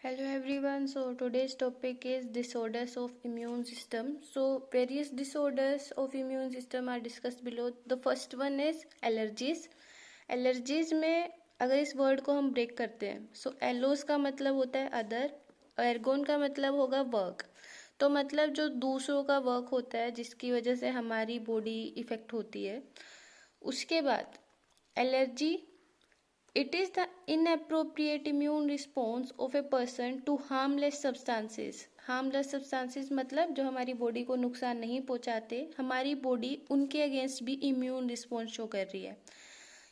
Hello everyone. So today's topic is disorders of immune system. So various disorders of immune system are discussed below. The first one is allergies. Allergies में अगर इस word को हम break करते हैं सो एलोस का मतलब होता है अदर, एर्गोन का मतलब होगा वर्क। तो मतलब जो दूसरों का वर्क होता है जिसकी वजह से हमारी बॉडी इफेक्ट होती है। उसके बाद allergy, it is the inappropriate immune response of a person to harmless substances. Harmless substances मतलब जो हमारी बॉडी को नुकसान नहीं पहुंचाते, हमारी बॉडी उनके अगेंस्ट भी इम्यून रिस्पॉन्स शो कर रही है।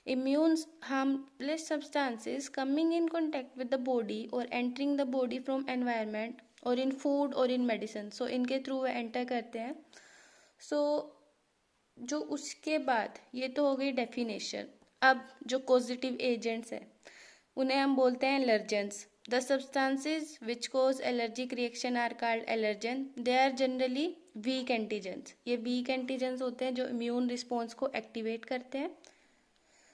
Immune harmless substances coming in contact with the body or entering the body from environment or in food or in medicine. So इनके थ्रू वो एंटर करते हैं। So जो उसके बाद ये तो हो गई डेफिनेशन। अब जो कॉजेटिव एजेंट्स हैं उन्हें हम बोलते हैं allergens. The substances which cause allergic reaction are called allergen. They are generally weak antigens. ये वीक एंटीजेंस होते हैं जो इम्यून रिस्पॉन्स को एक्टिवेट करते हैं।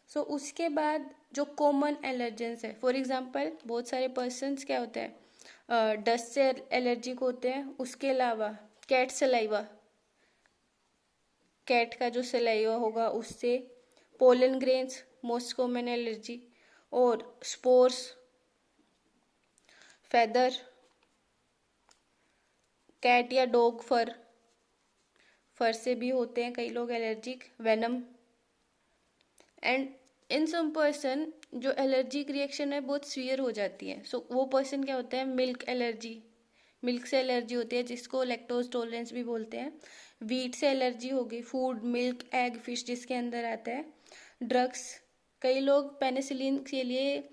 सो उसके बाद जो कॉमन एलर्जेंस है, फॉर एग्जांपल बहुत सारे पर्सन्स क्या होते हैं डस्ट से एलर्जिक होते हैं। उसके अलावा कैट सलाइवा, कैट का जो सलाइवा होगा उससे, pollen grains most common allergy, और स्पोर्स, फेदर, कैट या डॉग फर, फर से भी होते हैं कई लोग allergic, venom. And in some person जो एलर्जिक रिएक्शन है बहुत सीवियर हो जाती है। सो वो पर्सन क्या होता है, मिल्क एलर्जी, मिल्क से एलर्जी होती है जिसको लैक्टोज टॉलरेंस भी बोलते हैं। वीट से एलर्जी होगी, फूड, मिल्क, एग, फिश जिसके अंदर आता है। ड्रग्स, कई लोग पेनिसिलिन के लिए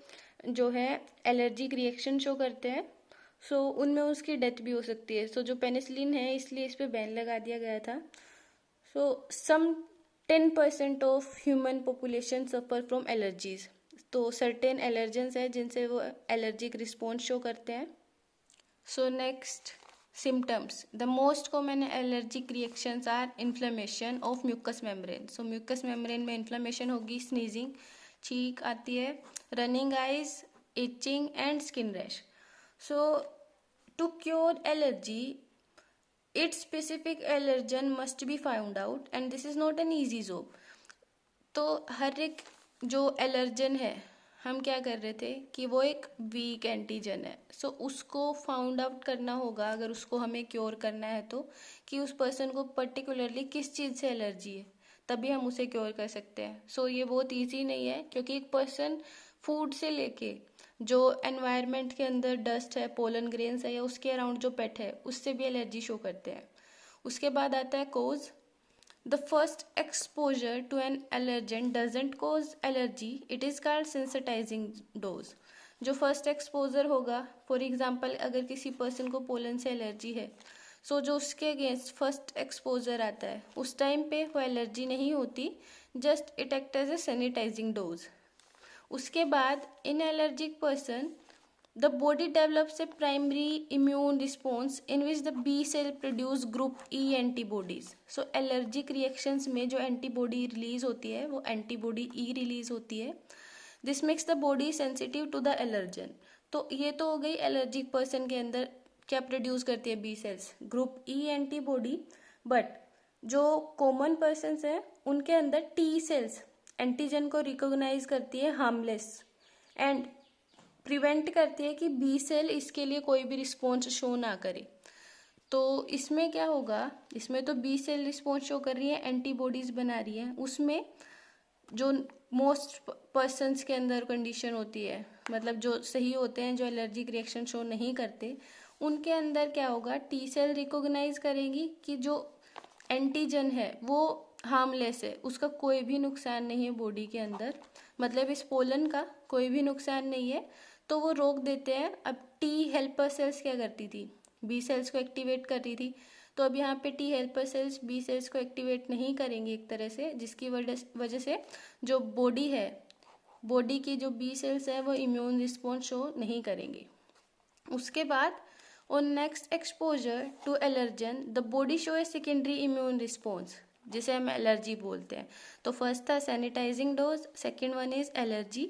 जो है एलर्जिक रिएक्शन शो करते हैं। सो उनमें उसकी डेथ भी हो सकती है। सो जो पेनिसिलिन है इसलिए इस पर बैन लगा दिया गया था। सो सम 10% of human population suffer from allergies. तो सर्टेन एलर्जेंस है जिनसे वो एलर्जिक रिस्पॉन्स शो करते हैं। So next, symptoms. The most common allergic reactions are inflammation of mucous membrane. So mucous membrane में inflammation होगी, sneezing, छींक आती है, running eyes, itching and skin rash. So to cure allergy, its specific allergen must be found out and this is not an easy job. तो हर एक जो allergen है हम क्या कर रहे थे कि वो एक वीक एंटीजन है। सो उसको फाउंड आउट करना होगा अगर उसको हमें क्योर करना है तो, कि उस पर्सन को पर्टिकुलरली किस चीज़ से एलर्जी है, तभी हम उसे क्योर कर सकते हैं। सो ये बहुत इजी नहीं है क्योंकि एक पर्सन फूड से लेके जो एनवायरनमेंट के अंदर डस्ट है, पोलन ग्रेन्स है या उसके अराउंड जो पेट है उससे भी एलर्जी शो करते हैं। उसके बाद आता है कोज। The first exposure to an allergen doesn't cause allergy, it is called sensitizing dose. जो फर्स्ट एक्सपोजर होगा, फॉर एग्जाम्पल अगर किसी पर्सन को पोलन से एलर्जी है, सो जो उसके अगेंस्ट फर्स्ट एक्सपोजर आता है उस टाइम पे वो एलर्जी नहीं होती, just it act as a sanitising dose. उसके बाद in allergic person the body develops a primary immune response in which the B cell produce group E antibodies. So allergic reactions में जो antibody release होती है वो antibody E release होती है. This makes the body sensitive to the allergen. तो ये तो हो गई allergic person के अंदर क्या प्रोड्यूस करती है B cells, group E antibody. But जो कॉमन पर्सन्स हैं उनके अंदर T cells एंटीजन को रिकॉग्नाइज करती है हार्मलेस एंड प्रिवेंट करती है कि बी सेल इसके लिए कोई भी रिस्पॉन्स शो ना करे। तो इसमें क्या होगा, इसमें तो बी सेल रिस्पॉन्स शो कर रही है, एंटीबॉडीज बना रही है। उसमें जो मोस्ट पर्सन्स के अंदर कंडीशन होती है, मतलब जो सही होते हैं, जो एलर्जिक रिएक्शन शो नहीं करते, उनके अंदर क्या होगा, टी सेल रिकॉग्नाइज करेंगी कि जो एंटीजन है वो हार्मलेस है, उसका कोई भी नुकसान नहीं है बॉडी के अंदर, मतलब इस पोलन का कोई भी नुकसान नहीं है, तो वो रोक देते हैं। अब टी हेल्पर सेल्स क्या करती थी, बी सेल्स को एक्टिवेट कर रही थी, तो अब यहाँ पे T helper cells B cells को एक्टिवेट नहीं करेंगे एक तरह से, जिसकी वजह से जो बॉडी है, बॉडी की जो बी सेल्स है वो इम्यून रिस्पॉन्स शो नहीं करेंगे। उसके बाद on next exposure to allergen the body show a secondary immune response, जिसे हम एलर्जी बोलते हैं। तो फर्स्ट था sensitizing dose, second one is allergy.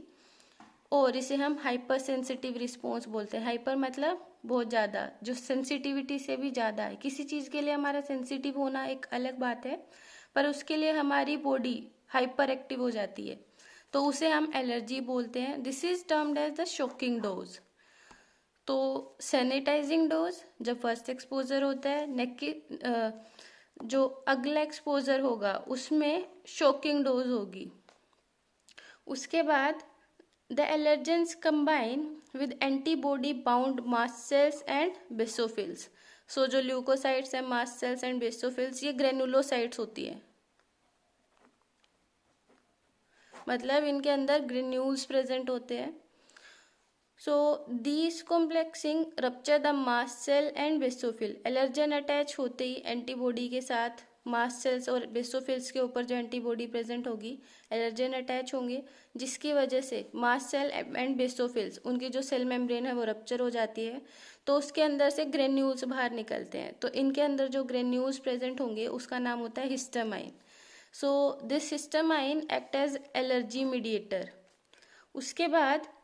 और इसे हम हाइपर सेंसिटिव रिस्पॉन्स बोलते हैं। हाइपर मतलब बहुत ज़्यादा, जो सेंसिटिविटी से भी ज़्यादा है। किसी चीज़ के लिए हमारा सेंसिटिव होना एक अलग बात है, पर उसके लिए हमारी बॉडी हाइपर एक्टिव हो जाती है, तो उसे हम एलर्जी बोलते हैं। This is termed as the shocking dose. तो सैनिटाइजिंग डोज जब फर्स्ट एक्सपोजर होता है, नेक की जो अगला एक्सपोजर होगा उसमें शॉकिंग डोज होगी। उसके बाद the allergens combine with antibody bound mast cells and basophils. So जो ल्यूकोसाइट्स हैं, मास्ट सेल्स एंड बेसोफिल्स, ये ग्रेनुलोसाइट्स होती है, मतलब इनके अंदर ग्रेन्यूल्स प्रेजेंट होते हैं। So these complexing rupture the mast cell and basophil. Allergen attach होते ही एंटीबॉडी के साथ मास्ट सेल्स और बेसोफिल्स के ऊपर जो एंटीबॉडी प्रेजेंट होगी, एलर्जन अटैच होंगे, जिसकी वजह से मास्ट सेल एंड बेसोफिल्स, उनकी जो सेल मेम्ब्रेन है वो रप्चर हो जाती है, तो उसके अंदर से ग्रेन्यूल्स बाहर निकलते हैं। तो इनके अंदर जो ग्रेन्यूल्स प्रेजेंट होंगे उसका नाम होता है histamine. So this histamine act as allergy mediator. उसके बाद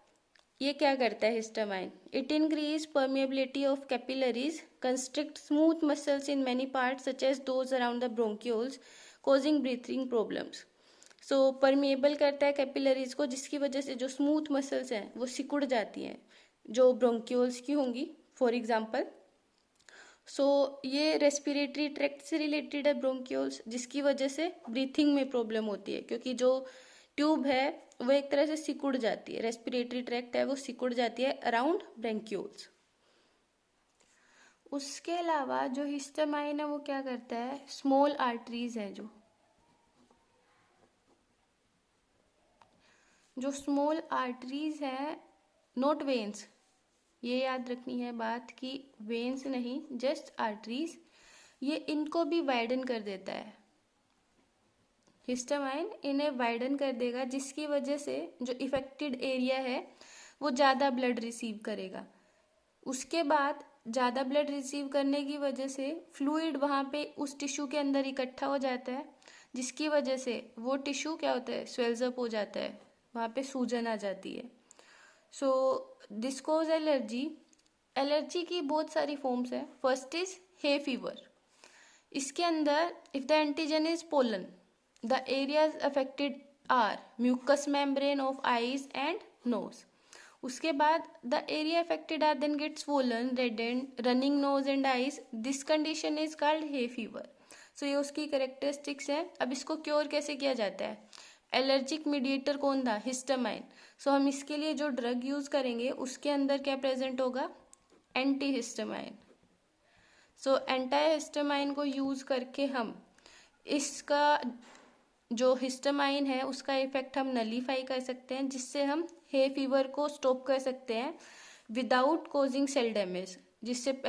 ये क्या करता है histamine? It increase permeability of capillaries, constrict smooth muscles in many parts such as those around the bronchioles, causing breathing problems. So permeable करता है capillaries को, जिसकी वजह से जो स्मूथ मसल्स हैं वो सिकुड़ जाती हैं, जो ब्रोंक्यूल्स की होंगी फॉर एग्जाम्पल। सो ये रेस्पिरेटरी ट्रैक्ट से रिलेटेड है ब्रोंक्यूल्स, जिसकी वजह से ब्रीथिंग में प्रॉब्लम होती है, क्योंकि जो ट्यूब है वो एक तरह से सिकुड़ जाती है, रेस्पिरेटरी ट्रैक्ट है वो सिकुड़ जाती है अराउंड ब्रोंक्यूल्स। उसके अलावा जो हिस्टामाइन है वो क्या करता है, स्मॉल आर्टरीज है, जो स्मॉल आर्टरीज है, नॉट वेन्स, ये याद रखनी है बात कि वेन्स नहीं, जस्ट आर्टरीज, ये इनको भी वाइडन कर देता है। हिस्टामाइन इन्हें वाइडन कर देगा, जिसकी वजह से जो इफेक्टेड एरिया है वो ज़्यादा ब्लड रिसीव करेगा। उसके बाद ज़्यादा ब्लड रिसीव करने की वजह से फ्लूइड वहाँ पे उस टिश्यू के अंदर इकट्ठा हो जाता है, जिसकी वजह से वो टिश्यू क्या होता है, स्वेल्स अप हो जाता है, वहाँ पे सूजन आ जाती है। So this cause allergy. Allergy की बहुत सारी फॉर्म्स हैं। First is hay fever. इसके अंदर if the antigen is pollen, the areas affected are mucous membrane of eyes and nose. उसके बाद the area affected are then get swollen, reddened, running nose and eyes. This condition is called hay fever. So ये उसकी characteristics है। अब इसको cure कैसे किया जाता है? एलर्जिक मीडिएटर कौन था? हिस्टामाइन। सो हम इसके लिए जो ड्रग यूज करेंगे उसके अंदर क्या प्रेजेंट होगा? Anti histamine. So anti histamine को यूज करके हम इसका जो हिस्टामाइन है उसका इफेक्ट हम नलीफाई कर सकते हैं, जिससे हम हे फीवर को स्टॉप कर सकते हैं विदाउट कॉजिंग सेल डैमेज। जिससे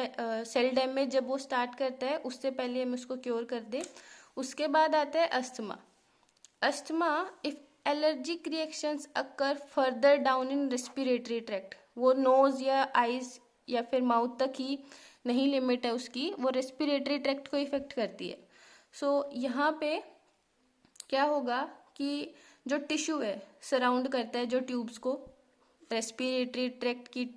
सेल डैमेज जब वो स्टार्ट करता है उससे पहले हम उसको क्योर कर दें। उसके बाद आता है asthma. Asthma if allergic reactions occur further down in respiratory tract, वो नोज या आईज या फिर माउथ तक ही नहीं लिमिट है उसकी, वो रेस्पिरेटरी ट्रैक्ट को इफेक्ट करती है। सो यहाँ पे क्या होगा कि जो टिश्यू है सराउंड करता है जो ट्यूब्स को, रेस्पिरेटरी ट्रैक्ट की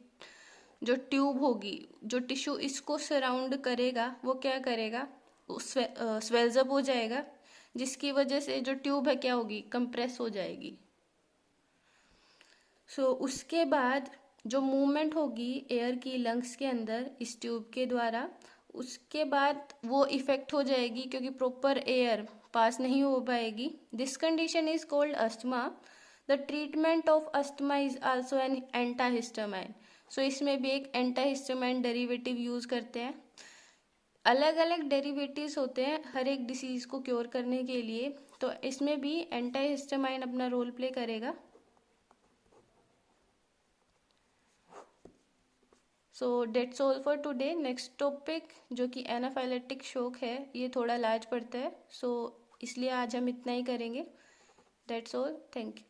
जो ट्यूब होगी, जो टिश्यू इसको सराउंड करेगा, वो क्या करेगा, स्वेल्स अप हो जाएगा, जिसकी वजह से जो ट्यूब है क्या होगी, कंप्रेस हो जाएगी। सो उसके बाद जो मूवमेंट होगी एयर की लंग्स के अंदर इस ट्यूब के द्वारा, उसके बाद वो इफेक्ट हो जाएगी, क्योंकि प्रॉपर एयर पास नहीं हो पाएगी। This condition is called asthma. The treatment of asthma is also an antihistamine. So इसमें भी एक एंटाहिस्टामाइन डेरिवेटिव यूज करते हैं। अलग अलग डेरिवेटिव्स होते हैं हर एक डिसीज को क्योर करने के लिए, तो इसमें भी एंटाहिस्टामाइन अपना रोल प्ले करेगा। So that's all for today. Next topic जो कि एनाफाइलेटिक शॉक है, ये थोड़ा लार्ज पड़ता है, सो इसलिए आज हम इतना ही करेंगे। That's all, thank you.